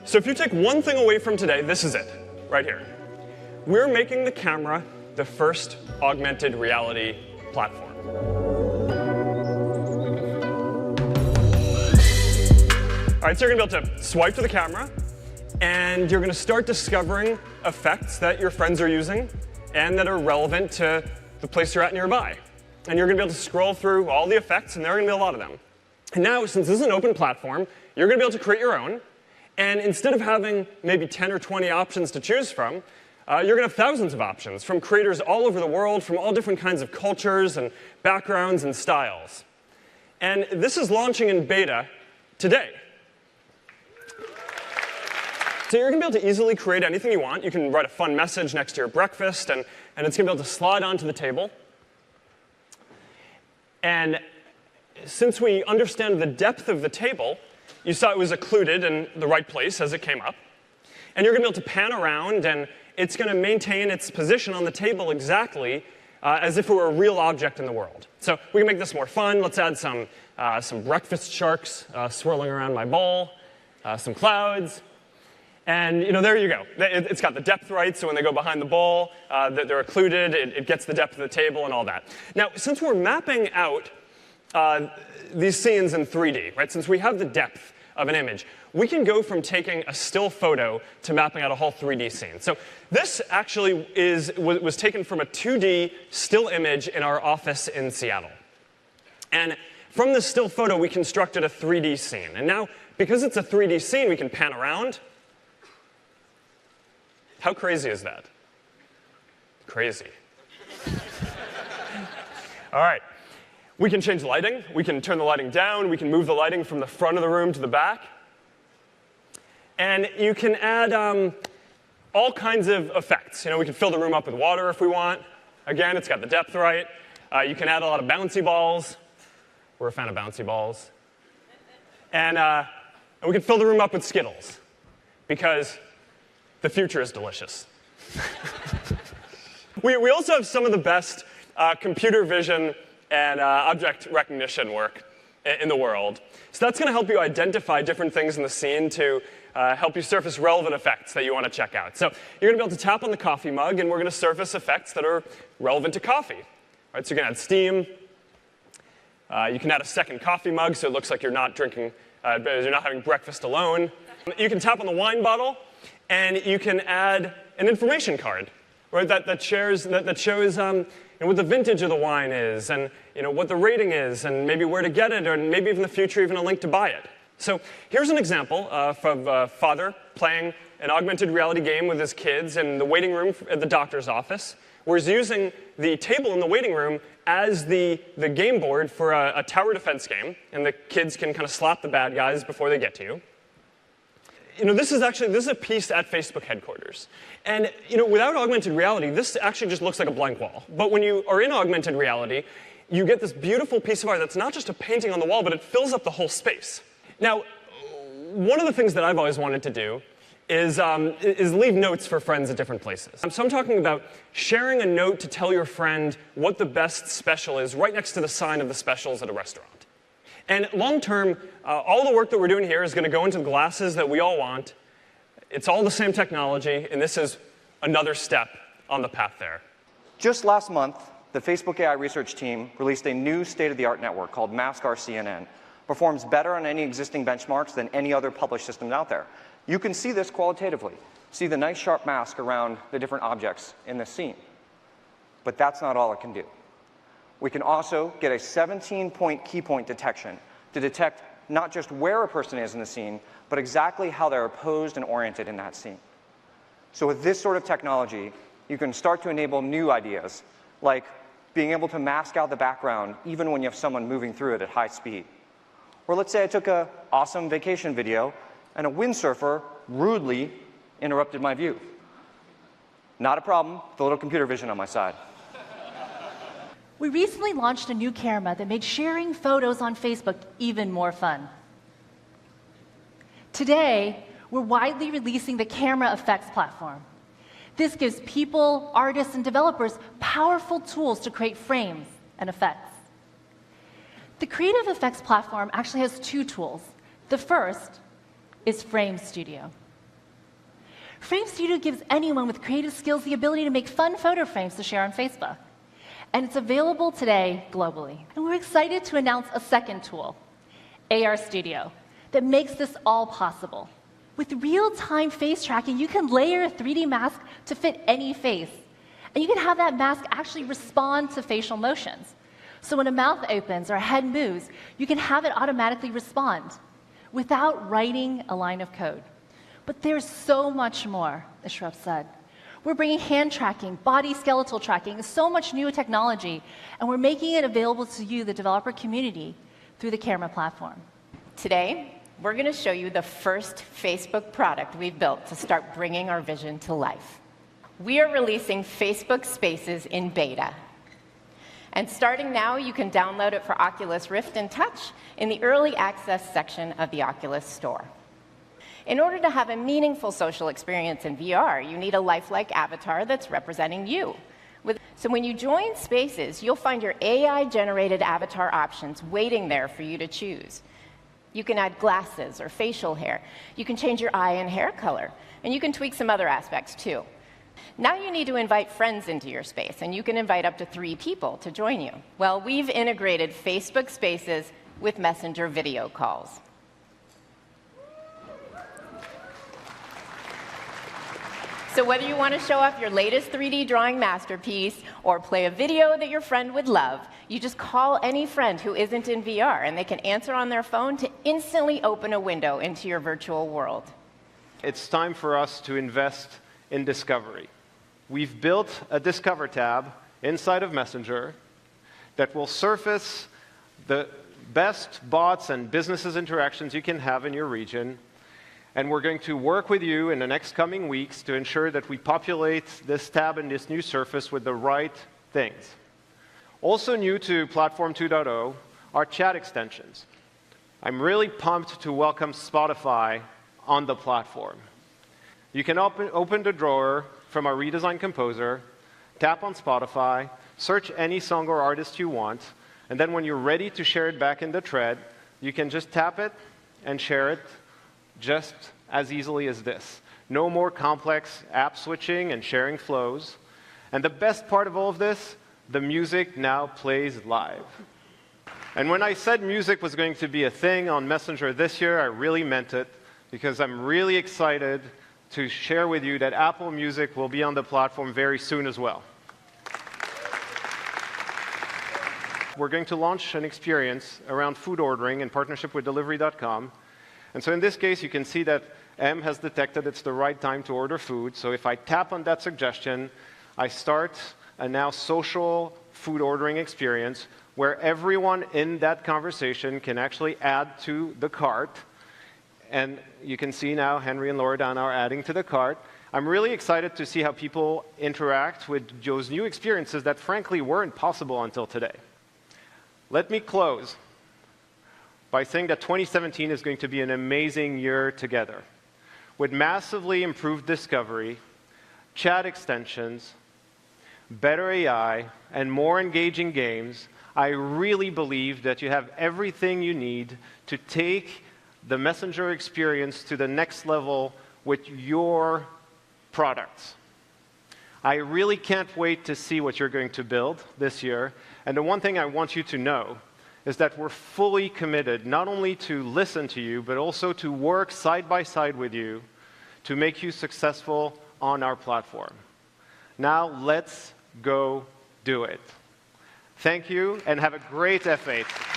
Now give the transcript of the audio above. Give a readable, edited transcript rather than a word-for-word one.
So if you take one thing away from today, this is it, right here. We're making the camera the first augmented reality platform. All right, so you're going to be able to swipe to the camera, and you're going to start discovering effects that your friends are using and that are relevant to the place you're at nearby. And you're going to be able to scroll through all the effects, and there are going to be a lot of them. And now, since this is an open platform, you're going to be able to create your own. And instead of having maybe 10 or 20 options to choose from, you're going to have thousands of options from creators all over the world, from all different kinds of cultures and backgrounds and styles. And this is launching in beta today. So you're going to be able to easily create anything you want. You can write a fun message next to your breakfast, and it's going to be able to slide onto the table. And since we understand the depth of the table, you saw it was occluded in the right place as it came up. And you're going to be able to pan around, and it's going to maintain its position on the table exactly as if it were a real object in the world. So we can make this more fun. Let's add some breakfast sharks swirling around my bowl, some clouds. And there you go. It's got the depth right, so when they go behind the bowl, they're occluded. It gets the depth of the table and all that. Now, since we're mapping out these scenes in 3D, right? Since we have the depth of an image, we can go from taking a still photo to mapping out a whole 3D scene. So this actually was taken from a 2D still image in our office in Seattle. And from this still photo, we constructed a 3D scene. And now, because it's a 3D scene, we can pan around. How crazy is that? Crazy. All right. We can change lighting. We can turn the lighting down. We can move the lighting from the front of the room to the back. And you can add all kinds of effects. We can fill the room up with water if we want. Again, it's got the depth right. You can add a lot of bouncy balls. We're a fan of bouncy balls. And we can fill the room up with Skittles, because the future is delicious. We also have some of the best computer vision and object recognition work in the world. So that's going to help you identify different things in the scene to help you surface relevant effects that you want to check out. So you're going to be able to tap on the coffee mug, and we're going to surface effects that are relevant to coffee. Right, so you can add steam. You can add a second coffee mug, so it looks like you're not drinking, you're not having breakfast alone. You can tap on the wine bottle, and you can add an information card, right, that shows what the vintage of the wine is, and what the rating is, and maybe where to get it, or maybe even in the future, even a link to buy it. So here's an example of a father playing an augmented reality game with his kids in the waiting room at the doctor's office, where he's using the table in the waiting room as the game board for a tower defense game, and the kids can kind of slap the bad guys before they get to you. This is a piece at Facebook headquarters. And without augmented reality, this actually just looks like a blank wall. But when you are in augmented reality, you get this beautiful piece of art that's not just a painting on the wall, but it fills up the whole space. Now, one of the things that I've always wanted to do is leave notes for friends at different places. So I'm talking about sharing a note to tell your friend what the best special is right next to the sign of the specials at a restaurant. And long term, all the work that we're doing here is going to go into the glasses that we all want. It's all the same technology, and this is another step on the path there. Just last month, the Facebook AI research team released a new state-of-the-art network called MaskRCNN. Performs better on any existing benchmarks than any other published systems out there. You can see this qualitatively. See the nice sharp mask around the different objects in this scene. But that's not all it can do. We can also get a 17-point key point detection to detect not just where a person is in the scene, but exactly how they're posed and oriented in that scene. So with this sort of technology, you can start to enable new ideas, like being able to mask out the background even when you have someone moving through it at high speed. Or let's say I took an awesome vacation video, and a windsurfer rudely interrupted my view. Not a problem, with a little computer vision on my side. We recently launched a new camera that made sharing photos on Facebook even more fun. Today, we're widely releasing the Camera Effects platform. This gives people, artists, and developers powerful tools to create frames and effects. The Creative Effects platform actually has two tools. The first is Frame Studio. Frame Studio gives anyone with creative skills the ability to make fun photo frames to share on Facebook. And it's available today globally. And we're excited to announce a second tool, AR Studio, that makes this all possible. With real-time face tracking, you can layer a 3D mask to fit any face. And you can have that mask actually respond to facial motions. So when a mouth opens or a head moves, you can have it automatically respond without writing a line of code. But there's so much more, as Shrup said. We're bringing hand tracking, body skeletal tracking, so much new technology, and we're making it available to you, the developer community, through the Camera platform. Today, we're going to show you the first Facebook product we've built to start bringing our vision to life. We are releasing Facebook Spaces in beta. And starting now, you can download it for Oculus Rift and Touch in the early access section of the Oculus Store. In order to have a meaningful social experience in VR, you need a lifelike avatar that's representing you. So when you join Spaces, you'll find your AI-generated avatar options waiting there for you to choose. You can add glasses or facial hair. You can change your eye and hair color. And you can tweak some other aspects, too. Now you need to invite friends into your space, and you can invite up to 3 people to join you. Well, we've integrated Facebook Spaces with Messenger video calls. So whether you want to show off your latest 3D drawing masterpiece or play a video that your friend would love, you just call any friend who isn't in VR, and they can answer on their phone to instantly open a window into your virtual world. It's time for us to invest in discovery. We've built a Discover tab inside of Messenger that will surface the best bots and businesses interactions you can have in your region. And we're going to work with you in the next coming weeks to ensure that we populate this tab and this new surface with the right things. Also new to Platform 2.0 are chat extensions. I'm really pumped to welcome Spotify on the platform. You can open the drawer from our redesigned composer, tap on Spotify, search any song or artist you want, and then when you're ready to share it back in the thread, you can just tap it and share it just as easily as this. No more complex app switching and sharing flows. And the best part of all of this, the music now plays live. And when I said music was going to be a thing on Messenger this year, I really meant it, because I'm really excited to share with you that Apple Music will be on the platform very soon as well. We're going to launch an experience around food ordering in partnership with Delivery.com. And so in this case, you can see that M has detected it's the right time to order food. So if I tap on that suggestion, I start a now social food ordering experience where everyone in that conversation can actually add to the cart. And you can see now Henry and Loredan are adding to the cart. I'm really excited to see how people interact with those new experiences that frankly weren't possible until today. Let me close by saying that 2017 is going to be an amazing year together. With massively improved discovery, chat extensions, better AI, and more engaging games, I really believe that you have everything you need to take the Messenger experience to the next level with your products. I really can't wait to see what you're going to build this year. And the one thing I want you to know is that we're fully committed not only to listen to you, but also to work side by side with you to make you successful on our platform. Now let's go do it. Thank you, and have a great F8.